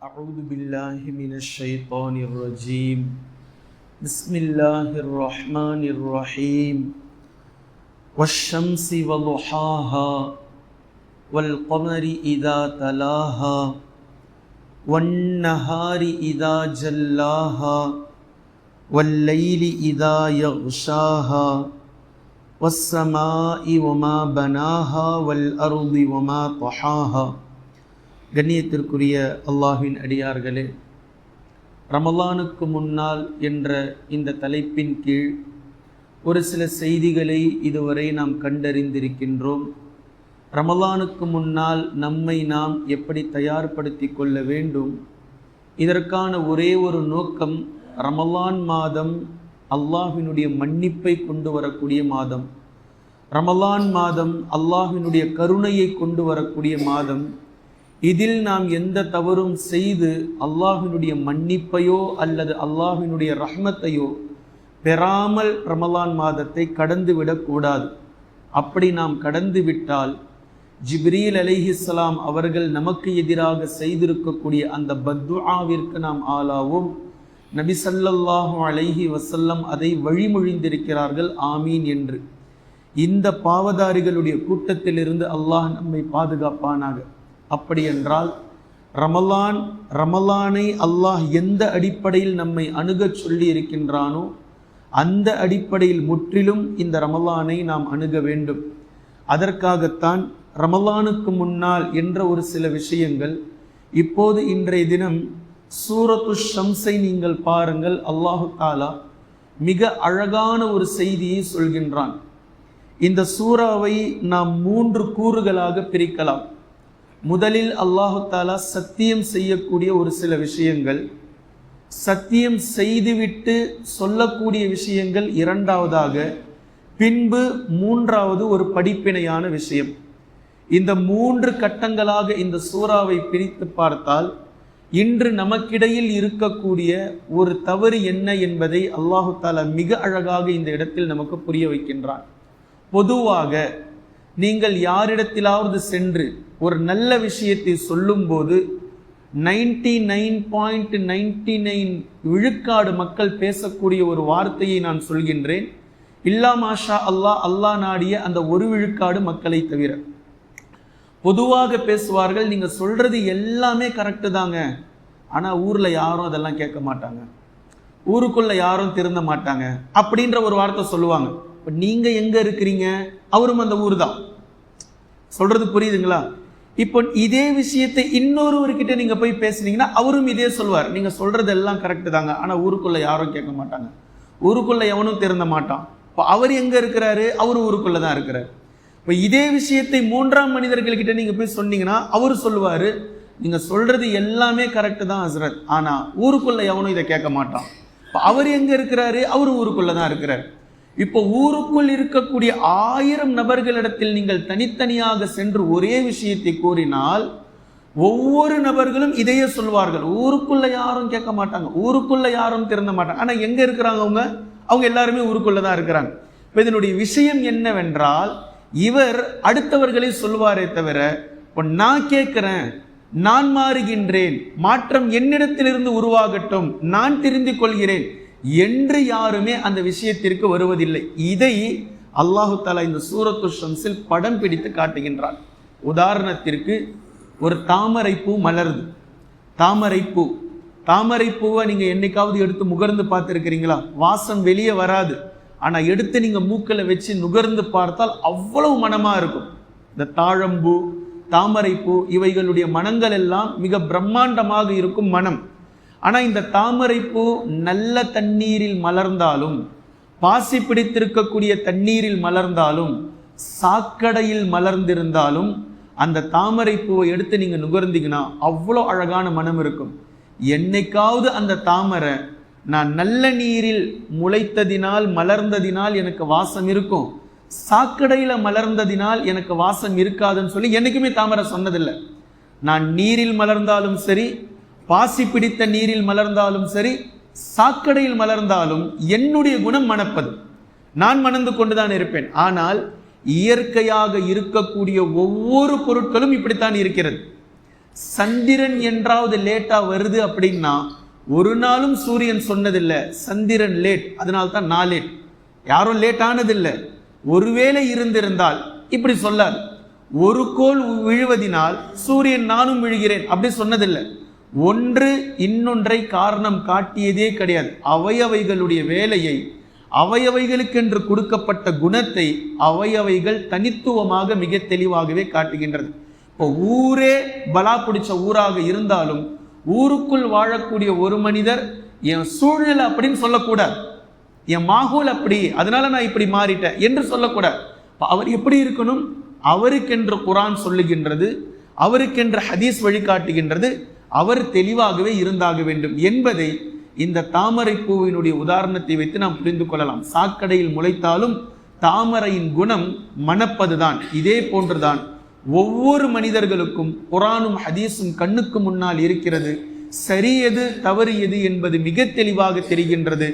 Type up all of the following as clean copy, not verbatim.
أعوذ بالله من الشيطان الرجيم بسم الله الرحمن الرحيم والشمس وضحاها والقمر إذا تلاها والنهار إذا جلاها والليل إذا يغشاها والسماء وما بناها والأرض وما طحاها. கண்ணியத்திற்குரிய அல்லாஹ்வின் அடியார்களே, ரமலானுக்கு முன்னால் என்ற இந்த தலைப்பின் கீழ் ஒரு சில செய்திகளை இதுவரை நாம் கண்டறிந்திருக்கின்றோம். ரமலானுக்கு முன்னால் நம்மை நாம் எப்படி தயார்படுத்தி கொள்ள வேண்டும், இதற்கான ஒரே ஒரு நோக்கம், ரமலான் மாதம் அல்லாஹ்வினுடைய மன்னிப்பை கொண்டு வரக்கூடிய மாதம், ரமலான் மாதம் அல்லாஹ்வினுடைய கருணையை கொண்டு வரக்கூடிய மாதம். இதில் நாம் எந்த தவறும் செய்து அல்லாஹ்வினுடைய மன்னிப்பையோ அல்லது அல்லாஹ்வினுடைய ரஹ்மத்தையோ பெறாமல் ரமலான் மாதத்தை கடந்து விடக்கூடாது. அப்படி நாம் கடந்து விட்டால் ஜிப்ரீல் அலைஹிஸ்ஸலாம் அவர்கள் நமக்கு எதிராக செய்திருக்கக்கூடிய அந்த பத்துஆவிற்கு நாம் ஆளாவோம். நபி ஸல்லல்லாஹு அலைஹி வஸல்லம் அதை வழிமொழிந்திருக்கிறார்கள், ஆமீன் என்று. இந்த பாவதாரிகளுடைய கூட்டத்திலிருந்து அல்லாஹ் நம்மை பாதுகாப்பானாக. அப்படி என்றால் ரமலானை அல்லாஹ் எந்த அடிப்படையில் நம்மை அணுகச் சொல்லி இருக்கின்றானோ அந்த அடிப்படையில் முற்றிலும் இந்த ரமலானை நாம் அணுக வேண்டும். அதற்காகத்தான் ரமலானுக்கு முன்னால் என்ற ஒரு சில விஷயங்கள். இப்போது இன்றைய தினம் சூரத்து ஷம்ஸை நீங்கள் பாருங்கள். அல்லாஹு தாலா மிக அழகான ஒரு செய்தியை சொல்கின்றான். இந்த சூறாவை நாம் 3 கூறுகளாக பிரிக்கலாம். முதலில் அல்லாஹு தாலா சத்தியம் செய்யக்கூடிய ஒரு சில விஷயங்கள், சத்தியம் செய்துவிட்டு சொல்லக்கூடிய விஷயங்கள் இரண்டாவதாக, பின்பு மூன்றாவது ஒரு படிப்பினையான விஷயம். இந்த 3 கட்டங்களாக இந்த சூறாவை பிரித்து பார்த்தால் இன்று நமக்கிடையில் இருக்கக்கூடிய ஒரு தவறு என்ன என்பதை அல்லாஹு தாலா மிக அழகாக இந்த இடத்தில் நமக்கு புரிய வைக்கின்றான். பொதுவாக நீங்கள் யாரிடத்திலாவது சென்று ஒரு நல்ல விஷயத்தை சொல்லும்போது 99.99 விழுக்காடு மக்கள் பேசக்கூடிய ஒரு வார்த்தையை நான் சொல்கின்றேன், இல்லா மாஷா அல்லாஹ், அல்லாஹ் நாடிய அந்த 1 விழுக்காடு மக்களை தவிர. பொதுவாக பேசுவார்கள், நீங்க சொல்றது எல்லாமே கரெக்டு தாங்க, ஆனா ஊர்ல யாரும் அதெல்லாம் கேட்க மாட்டாங்க, ஊருக்குள்ள யாரும் திருந்த மாட்டாங்க அப்படின்ற ஒரு வார்த்தை சொல்லுவாங்க. நீங்க எங்க இருக்கிறீங்க, அவரும் அந்த ஊர் தான். சொல்றது புரியுதுங்களா? இப்போ இதே விஷயத்தை இன்னொருவர்கிட்ட நீங்க போய் பேசுனீங்கன்னா அவரும் இதே சொல்வார், நீங்க சொல்றது எல்லாம் கரெக்டு தாங்க, ஆனா ஊருக்குள்ள யாரும் கேட்க மாட்டாங்க, ஊருக்குள்ள எவனும் திருந்த மாட்டான். இப்போ அவர் எங்க இருக்கிறாரு, அவரு ஊருக்குள்ள தான் இருக்கிறார். இப்போ இதே விஷயத்தை 3ஆம் மனிதர்கள்கிட்ட நீங்க போய் சொன்னீங்கன்னா அவரு சொல்லுவாரு, நீங்க சொல்றது எல்லாமே கரெக்டு தான் ஹஸ்ரத், ஆனா ஊருக்குள்ள எவனும் இதை கேட்க மாட்டான். இப்போ அவர் எங்க இருக்கிறாரு, அவரு ஊருக்குள்ள தான் இருக்கிறார். இப்போ ஊருக்குள் இருக்கக்கூடிய 1000 நபர்களிடத்தில் நீங்கள் தனித்தனியாக சென்று ஒரே விஷயத்தை கூறினால் ஒவ்வொரு நபர்களும் இதையே சொல்வார்கள், ஊருக்குள்ள யாரும் கேட்க மாட்டாங்க, ஊருக்குள்ள யாரும் திருந்த மாட்டாங்க. ஆனா எங்க இருக்கிறாங்க அவங்க எல்லாருமே ஊருக்குள்ள தான் இருக்கிறாங்க. இப்போ இதனுடைய விஷயம் என்னவென்றால், இவர் அடுத்தவர்களை சொல்வாரே தவிர நான் கேட்கிறேன், நான் மாறுகின்றேன், மாற்றம் என்னிடத்திலிருந்து உருவாகட்டும், நான் திருந்திக் கொள்கிறேன் என்று யாருமே அந்த விஷயத்திற்கு வருவதில்லை. இதை அல்லாஹு தாலா இந்த சூரத்து ஷம்ஸில் படம் பிடித்து காட்டுகின்றான். உதாரணத்திற்கு, ஒரு தாமரைப்பூ மலருது. தாமரைப்பூவை நீங்க என்னைக்காவது எடுத்து முகர்ந்து பார்த்துருக்கிறீங்களா? வாசம் வெளியே வராது, ஆனா எடுத்து நீங்க மூக்கில் வச்சு நுகர்ந்து பார்த்தால் அவ்வளவு மனமா இருக்கும். இந்த தாழம்பூ, தாமரைப்பூ இவைகளுடைய மனங்கள் எல்லாம் மிக பிரம்மாண்டமாக இருக்கும் மனம். ஆனா இந்த தாமரைப்பூ நல்ல தண்ணீரில் மலர்ந்தாலும், பாசி பிடித்திருக்கக்கூடிய தண்ணீரில் மலர்ந்தாலும், சாக்கடையில் மலர்ந்திருந்தாலும், அந்த தாமரைப்பூவை எடுத்து நீங்க நுகர்ந்தீங்கன்னா அவ்வளோ அழகான மனம் இருக்கும். என்னைக்காவது அந்த தாமரை நான் நல்ல நீரில் முளைத்ததினால் மலர்ந்ததினால் எனக்கு வாசம் இருக்கும், சாக்கடையில மலர்ந்ததினால் எனக்கு வாசம் இருக்காதுன்னு சொல்லி என்னைக்குமே தாமரை சொன்னதில்லை. நான் நீரில் மலர்ந்தாலும் சரி, பாசி பிடித்த நீரில் மலர்ந்தாலும் சரி, சாக்கடையில் மலர்ந்தாலும் என்னுடைய குணம் மணப்பது, நான் மணந்து கொண்டுதான் இருப்பேன். ஆனால் இயற்கையாக இருக்கக்கூடிய ஒவ்வொரு பொருட்களும் இப்படித்தான் இருக்கிறது. சந்திரன் என்றாவது லேட்டா வருது அப்படின்னா ஒரு நாளும் சூரியன் சொன்னதில்லை சந்திரன் லேட், அதனால தான் நான் லேட். யாரும் லேட் ஆனதில்லை. ஒருவேளை இருந்திருந்தால் இப்படி சொல்லாது. ஒரு கோள் விழுவதினால் சூரியன் நானும் விழுகிறேன் அப்படி சொன்னதில்லை. ஒன்று இன்னொன்றை காரணம் காட்டியதே கிடையாது. அவையவைகளுடைய வேலையை, அவையவைகளுக்கென்று கொடுக்கப்பட்ட குணத்தை அவையவைகள் தனித்துவமாக மிக தெளிவாகவே காட்டுகின்றது. இப்போ ஊரே பலா பிடிச்ச ஊராக இருந்தாலும் ஊருக்குள் வாழக்கூடிய ஒரு மனிதர் என் சூழ்நிலை அப்படின்னு சொல்லக்கூடாது, என் மாகூல் அப்படி அதனால நான் இப்படி மாறிட்டேன் என்று சொல்லக்கூடாது. அவர் எப்படி இருக்கணும்? அவருக்கென்று குர்ஆன் சொல்லுகின்றது, அவருக்கென்று ஹதீஸ் வழிகாட்டுகின்றது. அவர் தெளிவாகவே இருந்தாக வேண்டும் என்பதை இந்த தாமரை பூவினுடைய உதாரணத்தை வைத்து நாம் புரிந்து கொள்ளலாம். சாக்கடையில் முளைத்தாலும் தாமரையின் குணம் மணப்பதுதான். இதே போன்றுதான் ஒவ்வொரு மனிதர்களுக்கும் குர்ஆனும் ஹதீஸும் கண்ணுக்கு முன்னால் இருக்கிறது. சரி எது தவறு எது என்பது மிக தெளிவாக தெரிகின்றது.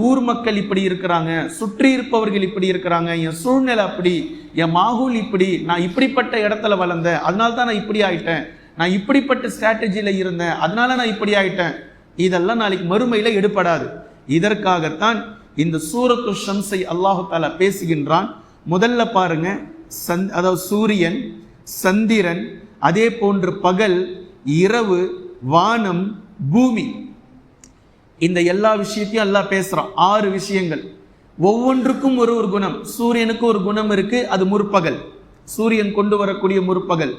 ஊர் மக்கள் இப்படி இருக்கிறாங்க, சுற்றி இருப்பவர்கள் இப்படி இருக்கிறாங்க, என் சூழ்நிலை அப்படி, என் மாகூல் இப்படி, நான் இப்படிப்பட்ட இடத்துல வளர்ந்தேன் அதனால தான் நான் இப்படி ஆயிட்டேன், நான் இப்படிப்பட்ட ஸ்ட்ராட்டஜியில் இருந்தேன் அதனால நான் இப்படி ஆயிட்டேன், இதெல்லாம் நாளைக்கு மறுமையில எடுபடாது. இதற்காகத்தான் இந்த சூரத்து ஷம்ஸை அல்லாஹு தஆலா பேசுகின்றான். முதல்ல பாருங்க, அதாவது சூரியன், சந்திரன், அதே போன்று பகல், இரவு, வானம், பூமி, இந்த எல்லா விஷயத்தையும் அல்லாஹ் பேசுறான். 6 விஷயங்கள், ஒவ்வொன்றுக்கும் ஒரு ஒரு குணம். சூரியனுக்கு ஒரு குணம் இருக்கு, அது முற்பகல், சூரியன் கொண்டு வரக்கூடிய முற்பகல்.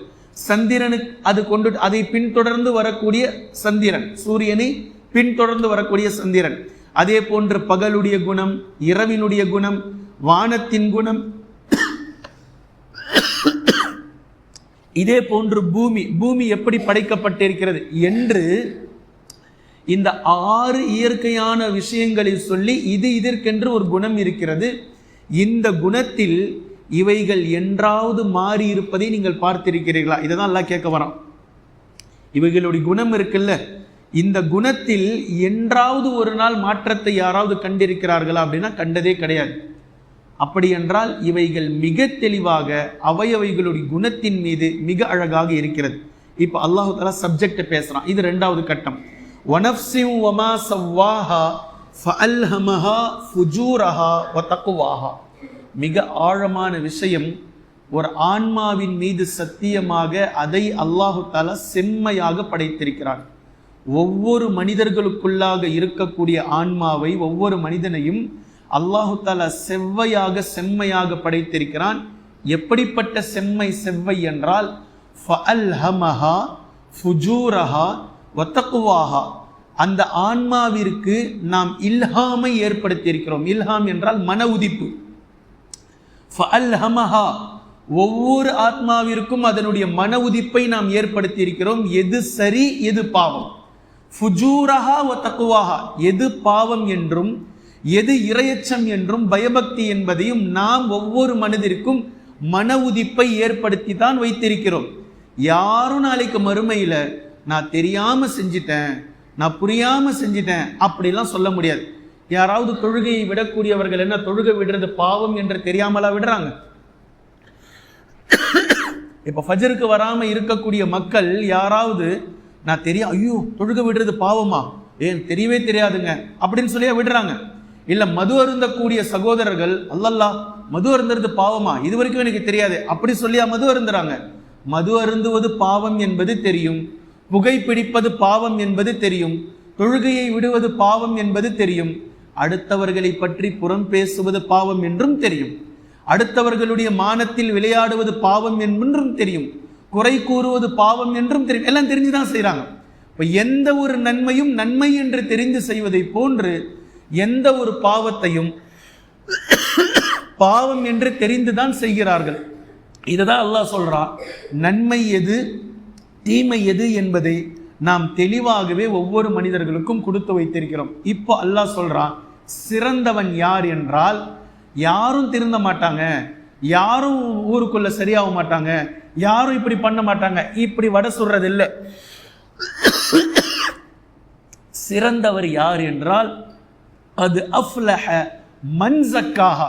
சந்திரனுக்கு அது கொண்டு அதை பின்தொடர்ந்து வரக்கூடிய சந்திரன், சூரியனை பின்தொடர்ந்து வரக்கூடிய சந்திரன். அதே போன்று பகலுடைய குணம், இரவினுடைய குணம், வானத்தின் குணம். இதே போன்று பூமி எப்படி படைக்கப்பட்டிருக்கிறது என்று இந்த 6 இயற்கையான விஷயங்களை சொல்லி இது இதற்கென்று ஒரு குணம் இருக்கிறது. இந்த குணத்தில் இவைகள் என்றாவது மாறி இருப்பதை நீங்கள் பார்த்திருக்கிறீர்களா? இதை தான் எல்லாம் கேட்க வரோம். இவைகளுடைய குணம் இருக்குல்ல, இந்த குணத்தில் என்றாவது ஒரு நாள் மாற்றத்தை யாராவது கண்டிருக்கிறார்களா அப்படின்னா கண்டதே கிடையாது. அப்படி என்றால் இவைகள் மிக தெளிவாக அவையவைகளுடைய குணத்தின் மீது மிக அழகாக இருக்கிறது. இப்போ அல்லாஹு தஆலா சப்ஜெக்ட் பேசுறான். இது 2வது கட்டம். வனஃப்ஸின் வமா ஸவ்வாஹா ஃபஅல்ஹமஹா ஃபுஜூரஹா வதக்வாஹா. மிக ஆழமான விஷயம். ஒரு ஆன்மாவின் மீது சத்தியமாக அதை அல்லாஹு தஆலா செம்மையாக படைத்திருக்கிறான். ஒவ்வொரு மனிதர்களுக்குள்ளாக இருக்கக்கூடிய ஆன்மாவை, ஒவ்வொரு மனிதனையும் அல்லாஹு தஆலா செம்மையாக படைத்திருக்கிறான். எப்படிப்பட்ட செவ்வை என்றால் ஃபஅல்ஹமஹா ஃபுஜூரஹா வதக்வாஹா. அந்த ஆன்மாவிற்கு நாம் இல்ஹாமை ஏற்படுத்தியிருக்கிறோம். இல்ஹாம் என்றால் மன உதிப்பு. ஃபஅல்ஹமஹா, ஒவ்வொரு ஆத்மாவிற்கும் அதனுடைய மன உதிப்பை நாம் ஏற்படுத்தி இருக்கிறோம். எது சரி எது பாவம். ஃபுஜூரஹா வதக்வாஹா, எது பாவம் என்றும் எது இறையச்சம் என்றும் பயபக்தி என்பதையும் நாம் ஒவ்வொரு மனிதருக்கும் மன உதிப்பை ஏற்படுத்தி தான் வைத்திருக்கிறோம். யாரும் நாளைக்கு மறுமையில நான் தெரியாம செஞ்சிட்டேன், நான் புரியாம செஞ்சிட்டேன் அப்படிலாம் சொல்ல முடியாது. யாராவது தொழுகையை விடக்கூடியவர்கள் என்ன தொழுகை விடுறது பாவம் என்று தெரியாமலா விடுறாங்க? இப்ப ஃபஜருக்கு வராம இருக்கக்கூடிய மக்கள் யாராவது நான் ஐயோ தொழுகை விடுறது பாவமா, ஏன் தெரியவே தெரியாதுங்க அப்படின்னு சொல்லியா விடுறாங்க? இல்ல மது அருந்தக்கூடிய சகோதரர்கள் அல்லல்லா மது அருந்துறது பாவமா, இது வரைக்கும் எனக்கு தெரியாது அப்படி சொல்லியா மது அருந்துறாங்க? மது அருந்துவது பாவம் என்பது தெரியும், புகைப்பிடிப்பது பாவம் என்பது தெரியும், தொழுகையை விடுவது பாவம் என்பது தெரியும், அடுத்தவர்களை பற்றி புறம் பேசுவது பாவம் என்றும் தெரியும், அடுத்தவர்களுடைய மானத்தில் விளையாடுவது பாவம் என்றும் தெரியும், குறை கூறுவது பாவம் என்றும் தெரியும். எல்லாம் தெரிஞ்சுதான் செய்யறாங்க. இப்ப எந்த ஒரு நன்மையும் நன்மை என்று தெரிந்து செய்வதை போன்று எந்த ஒரு பாவத்தையும் பாவம் என்று தெரிந்துதான் செய்கிறார்கள். இதுதான் அல்லாஹ் சொல்றான், நன்மை எது தீமை எது என்பதை நாம் தெளிவாகவே ஒவ்வொரு மனிதர்களுக்கும் கொடுத்து வைத்திருக்கிறோம். இப்போ அல்லாஹ் சொல்றான், சிறந்தவன் யார் என்றால் யாரும் திருந்த மாட்டாங்க, யாரும் ஊருக்குள்ள சரியாக மாட்டாங்க, யாரும் இப்படி பண்ண மாட்டாங்க, இப்படி வட சொல்றது இல்லை. சிறந்தவர் யார் என்றால் அது அஃப்லஹ மன் ஸக்காஹா,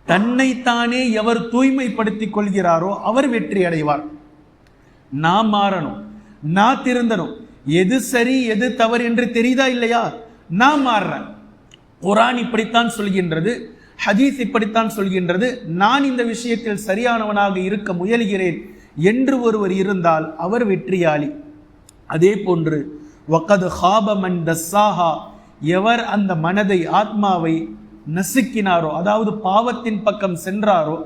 தன்னைத்தானே எவர் தூய்மைப்படுத்திக் கொள்கிறாரோ அவர் வெற்றி அடைவார். நான் மாறணும், நான் திருந்தணும். எது சரி எது தவறு என்று தெரியுதா இல்லையா? நான் மாறுறேன். குர்ஆன் இப்படித்தான் சொல்கின்றது, ஹதீஸ் இப்படித்தான் சொல்கின்றது. நான் இந்த விஷயத்தில் சரியானவனாக இருக்க முயல்கிறேன் என்று ஒருவர் இருந்தால் அவர் வெற்றியாளி. அதே போன்று வகத் ஹாப மன் தஸ்ஸாஹா, எவர் அந்த மனதை ஆத்மாவை நசுக்கினாரோ, அதாவது பாவத்தின் பக்கம் சென்றாரோ,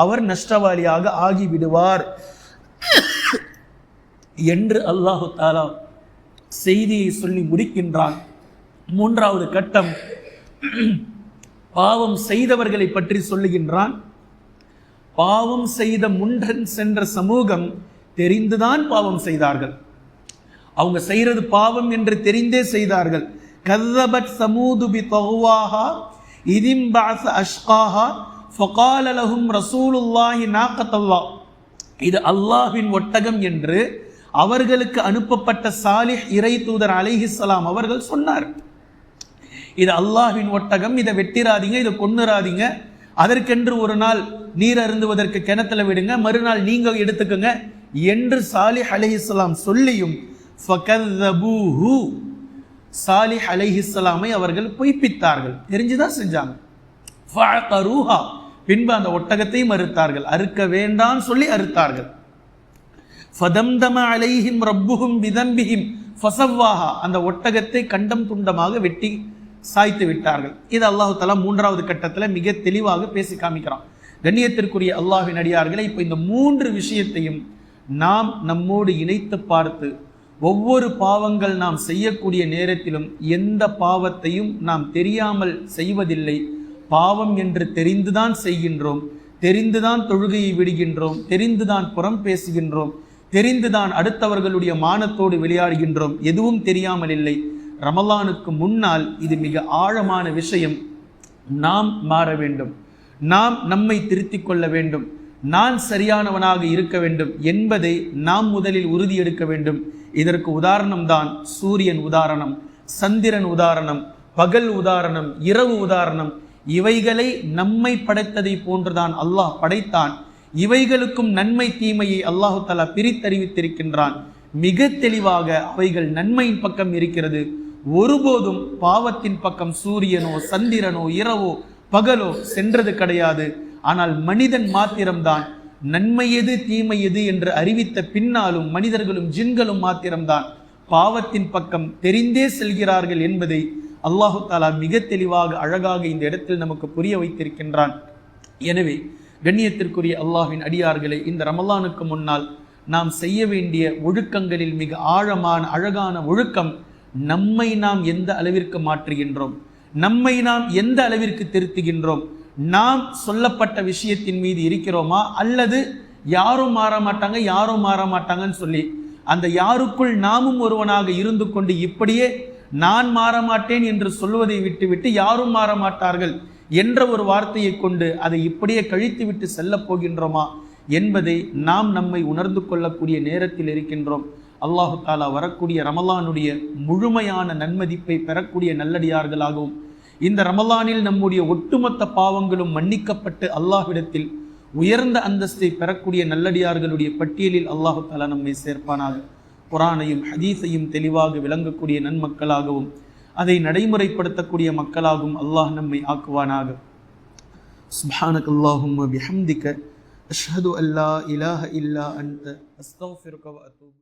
அவர் நஷ்டவாளியாக ஆகிவிடுவார் என்று அல்லாஹு தஆலா செய்தியை சொல்லி முடிக்கின்றான். மூன்றாவது கட்டம் பாவம் செய்தவர்களை பற்றி சொல்லுகின்றான். பாவம் செய்த முன்டன் சென்ற சமூகம் தெரிந்துதான் பாவம் செய்தார்கள். அவங்க செய்யறது பாவம் என்று தெரிந்தே செய்தார்கள். கذبت ثمود بطغواها إذ انبعث أشقاها فقال لهم رسول الله ناقة الله. இது அல்லாஹ்வின் ஒட்டகம் என்று அவர்களுக்கு அனுப்பப்பட்ட சாலிஹ் இறை தூதர் அலைஹிஸ்ஸலாம் அவர்கள் சொன்னார். இது அல்லாஹ்வின் ஒட்டகம், இதை வெட்டிராதீங்க, இதை கொன்னுராதீங்க, அதற்கென்று ஒரு நாள் நீர் அருந்துவதற்கு கிணத்துல விடுங்க, மறுநாள் நீங்க எடுத்துக்கோங்க என்று சாலிஹ் அலைஹிஸ்ஸலாம் சொல்லியும் ஃபகذبوஹு, சாலிஹ் அலைஹிஸ்ஸலாமை அவர்கள் பொய்ப்பித்தார்கள், தெரிஞ்சுதான் செஞ்சாங்க. ஃபஅகரூஹா, பின்பு அந்த ஒட்டகத்தை மறுத்தார்கள், அறுக்க வேண்டாம் சொல்லி அறுத்தார்கள். ஃபதம்தம அலைஹிம் ரப்புஹும் பிதம்பிஹிம் ஃபஸவ்வாஹா, அந்த ஒட்டகத்தை கண்டம் துண்டமாக வெட்டி சாய்த்து விட்டார்கள். இது அல்லாஹு தஆலா மூன்றாவது கட்டத்தில் மிக தெளிவாக பேசி காமிக்கிறான். கண்ணியத்திற்குரிய அல்லாஹ்வின் அடியார்களை, இப்போ இந்த மூன்று விஷயத்தையும் நாம் நம்மோடு இணைத்து பார்த்து ஒவ்வொரு பாவங்கள் நாம் செய்யக்கூடிய நேரத்திலும் எந்த பாவத்தையும் நாம் தெரியாமல் செய்வதில்லை. பாவம் என்று தெரிந்துதான் செய்கின்றோம், தெரிந்துதான் தொழுகையை விடுகின்றோம், தெரிந்துதான் புறம் பேசுகின்றோம், தெரிந்துதான் அடுத்தவர்களுடைய மானத்தோடு விளையாடுகின்றோம். எதுவும் தெரியாமல் இல்லை. ரமலானுக்கு முன்னால் இது மிக ஆழமான விஷயம். நாம் மாற வேண்டும், நாம் நம்மை திருத்திக் கொள்ள வேண்டும், நான் சரியானவனாக இருக்க வேண்டும் என்பதை நாம் முதலில் உறுதி எடுக்க வேண்டும். இதற்கு உதாரணம் தான் சூரியன் உதாரணம், சந்திரன் உதாரணம், பகல் உதாரணம், இரவு உதாரணம். இவைகளை நம்மை படைத்ததை போன்றுதான் அல்லாஹ் படைத்தான். இவைகளுக்கும் நன்மை தீமையை அல்லாஹு தஆலா பிரித்தறிவித்திருக்கின்றான். மிக தெளிவாக அவைகள் நன்மையின் பக்கம் இருக்கிறது. ஒருபோதும் பாவத்தின் பக்கம் சூரியனோ சந்திரனோ இரவோ பகலோ சென்றது கிடையாது. ஆனால் மனிதன் மாத்திரம்தான் நன்மை எது தீமை எது என்று அறிவித்த பின்னாலும் மனிதர்களும் ஜின்களும் மாத்திரம்தான் பாவத்தின் பக்கம் தெரிந்தே செல்கிறார்கள் என்பதை அல்லாஹு தஆலா மிக தெளிவாக அழகாக இந்த இடத்தில் நமக்கு புரிய வைத்திருக்கின்றான். எனவே கண்ணியத்திற்குரிய அல்லாஹ்வின் அடியார்களை, இந்த ரமலானுக்கு முன்னால் நாம் செய்ய வேண்டிய ஒழுக்கங்களில் மிக ஆழமான அழகான ஒழுக்கம், நம்மை நாம் எந்த அளவிற்கு மாற்றுகின்றோம், நம்மை நாம் எந்த அளவிற்கு திருத்துகின்றோம், நாம் சொல்லப்பட்ட விஷயத்தின் மீது இருக்கிறோமா, அல்லது யாரும் மாற மாட்டாங்க யாரும் மாற மாட்டாங்கன்னு சொல்லி அந்த யாருக்குள் நாமும் ஒருவனாக இருந்து கொண்டு இப்படியே நான் மாற மாட்டேன் என்று சொல்வதை விட்டுவிட்டு யாரும் மாற மாட்டார்கள் என்ற ஒரு வார்த்தையை கொண்டு அதை இப்படியே கழித்து விட்டு செல்ல போகின்றோமா என்பதை நாம் நம்மை உணர்ந்து கொள்ளக்கூடிய நேரத்தில் இருக்கின்றோம். அல்லாஹு தஆலா வரக்கூடிய ரமலானுடைய முழுமையான நன்மதிப்பை பெறக்கூடிய நல்லடியார்களாகவும், இந்த ரமலானில் நம்முடைய ஒட்டுமொத்த பாவங்களும் மன்னிக்கப்பட்டு அல்லாஹ்விடத்தில் உயர்ந்த அந்தஸ்தை பெறக்கூடிய நல்லடியார்களுடைய பட்டியலில் அல்லாஹு தஆலா நம்மை சேர்ப்பானாக. குர்ஆனையும் ஹதீஸையும் தெளிவாக விளங்கக்கூடிய நன்மக்களாகவும் அதை நடைமுறைப்படுத்தக்கூடிய மக்களாகவும் அல்லாஹ் நம்மை ஆக்குவானாக. சுப்ஹானக்கல்லாஹும்ம பிஹம்திக அஷ்ஹது அல்லா இலாஹ இல்லா அன்த அஸ்தக்ஃபிருக வ அத்தூபு